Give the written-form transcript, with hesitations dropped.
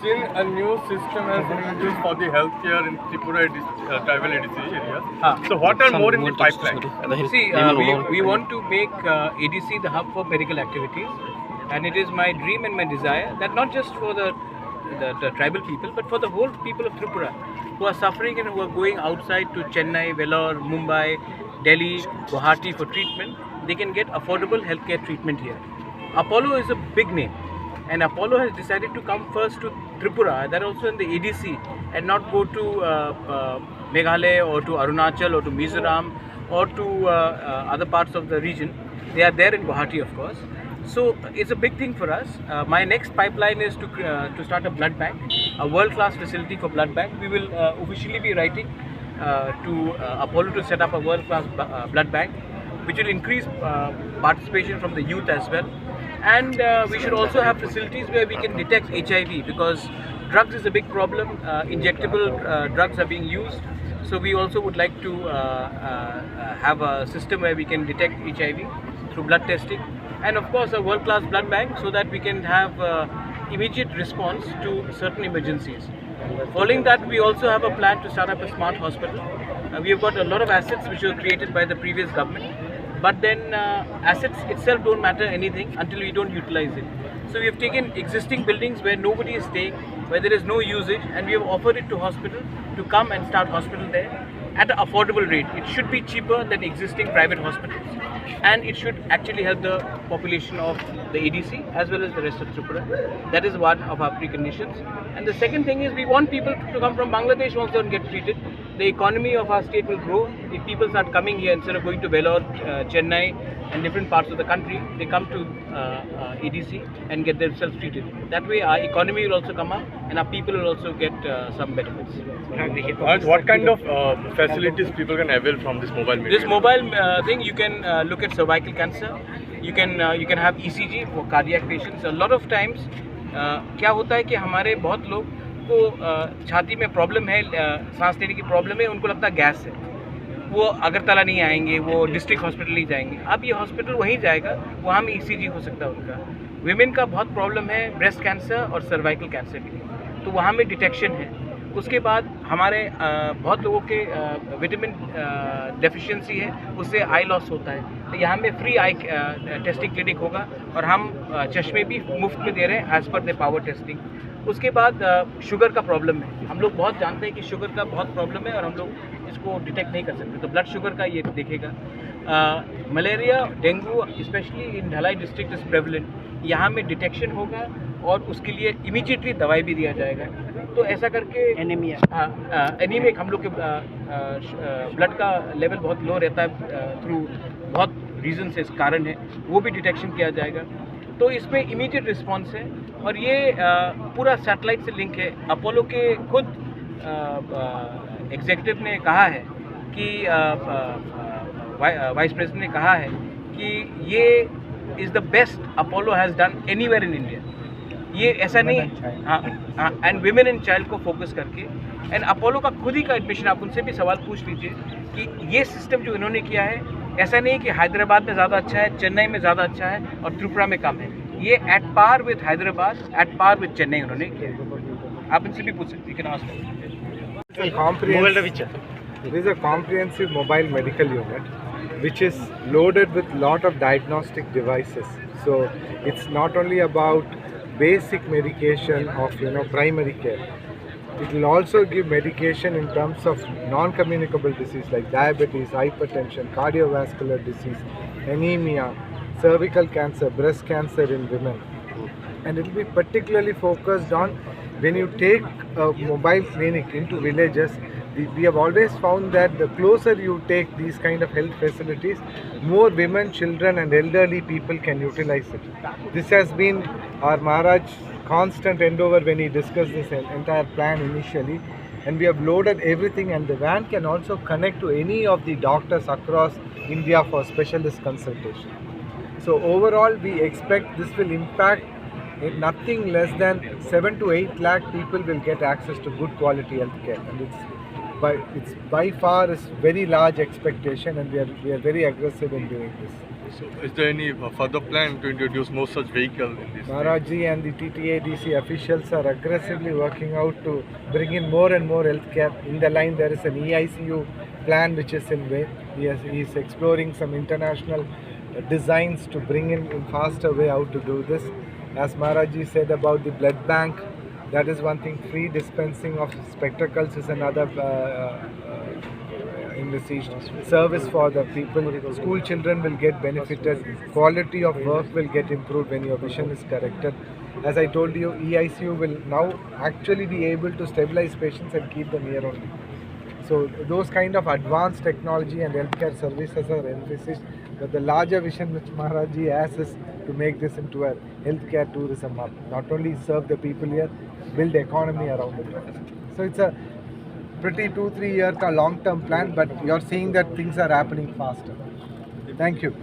seen a new system has been introduced for the healthcare in Tripura tribal ADC areas. So what are more in the pipeline? See, we want to make ADC the hub for medical activities, and it is my dream and my desire that not just for the tribal people, but for the whole people of Tripura who are suffering and who are going outside to Chennai, Vellore, Mumbai, Delhi, Guwahati for treatment, they can get affordable healthcare treatment here. Apollo is a big name, and Apollo has decided to come first to Tripura, that also in the ADC, and not go to Meghalaya or to Arunachal or to Mizoram or to other parts of the region. They are there in Guwahati, of course. So it's a big thing for us. My next pipeline is to start a blood bank, a world-class facility for blood bank. We will officially be writing to Apollo to set up a world-class blood bank, which will increase participation from the youth as well. And we should also have facilities where we can detect HIV, because drugs is a big problem. Injectable drugs are being used. So we also would like to have a system where we can detect HIV through blood testing. And of course a world-class blood bank, so that we can have immediate response to certain emergencies. Following that, we also have a plan to start up a smart hospital. We have got a lot of assets which were created by the previous government, but then assets itself don't matter anything until we don't utilize it. So we have taken existing buildings where nobody is staying, where there is no usage, and we have offered it to hospital to come and start hospital there at an affordable rate. It should be cheaper than existing private hospitals, and it should actually help the population of the ADC as well as the rest of Tripura. That is one of our preconditions. And the second thing is, we want people to come from Bangladesh also and get treated. The economy of our state will grow if people start coming here instead of going to Vellore, Chennai and different parts of the country. They come to ADC and get themselves treated. That way our economy will also come up and our people will also get some benefits. What kind of facilities people can avail from this mobile medical? This mobile thing, you can look at cervical cancer. You can have ECG for cardiac patients. A lot of times क्या होता है कि हमारे बहुत लोग को छाती में प्रॉब्लम है, सांस लेने की प्रॉब्लम है, उनको लगता है गैस है, वो अगरतला नहीं आएंगे, वो डिस्ट्रिक्ट हॉस्पिटल नहीं जाएंगे. अब ये हॉस्पिटल वहीं जाएगा, वहाँ में ECG हो सकता है उनका. विमेन का बहुत प्रॉब्लम है ब्रेस्ट कैंसर और सर्वाइकल कैंसर के लिए, तो वहाँ में डिटेक्शन है. उसके बाद हमारे बहुत लोगों के विटामिन डेफिशिएंसी है, उससे आई लॉस होता है, तो यहाँ में फ्री आई टेस्टिंग क्लिनिक होगा और हम चश्मे भी मुफ्त में दे रहे हैं as per the power testing. उसके बाद शुगर का प्रॉब्लम है, हम लोग बहुत जानते हैं कि शुगर का बहुत प्रॉब्लम है और हम लोग इसको डिटेक्ट नहीं कर सकते, तो ब्लड शुगर का ये देखेगा. मलेरिया, डेंगू स्पेशली इन ढलाई डिस्ट्रिक्ट इज प्रेवलेंट, यहाँ में डिटेक्शन होगा और उसके लिए इमीडिएटली दवाई भी दिया जाएगा. तो ऐसा करके एनीमिक हम लोग के ब्लड का लेवल बहुत लो रहता है थ्रू बहुत रीज़न से, इस कारण है, वो भी डिटेक्शन किया जाएगा. तो इसमें इमीडिएट रिस्पांस है और ये पूरा सैटेलाइट से लिंक है. अपोलो के खुद एग्जीक्यूटिव ने कहा है कि वाइस प्रेसिडेंट ने कहा है कि ये is the best Apollo has done anywhere in India. ये ऐसा नहीं है, हाँ, एंड विमेन एंड चाइल्ड को फोकस करके. एंड अपोलो का खुद ही का एडमिशन, आप उनसे भी सवाल पूछ लीजिए कि ये सिस्टम जो इन्होंने किया है, ऐसा नहीं कि हैदराबाद में ज़्यादा अच्छा है, चेन्नई में ज़्यादा अच्छा है और त्रिपुरा में कम है. ये at par with Hyderabad, at par with Chennai उन्होंने किया. आप इनसे भी पूछ सकते हैं. It is a comprehensive mobile medical unit which is loaded with lot of diagnostic devices. So it's not only about basic medication of primary care. It will also give medication in terms of non-communicable disease like diabetes, hypertension, cardiovascular disease, anemia, cervical cancer, breast cancer in women. And it will be particularly focused on when you take a mobile clinic into villages. We have always found that the closer you take these kind of health facilities, more women, children and elderly people can utilize it. This has been our Maharaj's constant endeavor when he discussed this entire plan initially, and we have loaded everything, and the van can also connect to any of the doctors across India for specialist consultation. So overall we expect this will impact nothing less than 7 to 8 lakh people will get access to good quality health care, and it's by far a very large expectation, and we are very aggressive in doing this. So is there any further plan to introduce more such vehicles in this? Maharajji and the TTADC officials are aggressively working out to bring in more and more healthcare. In the line, there is an EICU plan which is in way. He is exploring some international designs to bring in faster way how to do this. As Maharajji said about the blood bank, that is one thing. Free dispensing of spectacles is another envisaged service for the people. School children will get benefited. Quality of work will get improved when your vision is corrected. As I told you, EICU will now actually be able to stabilize patients and keep them here only. So those kind of advanced technology and healthcare services are envisaged. But the larger vision which Maharajji has is to make this into a healthcare tourism hub. Not only serve the people here, build economy around it. So it's a pretty 2-3 year long term plan, but you're seeing that things are happening faster. Thank you.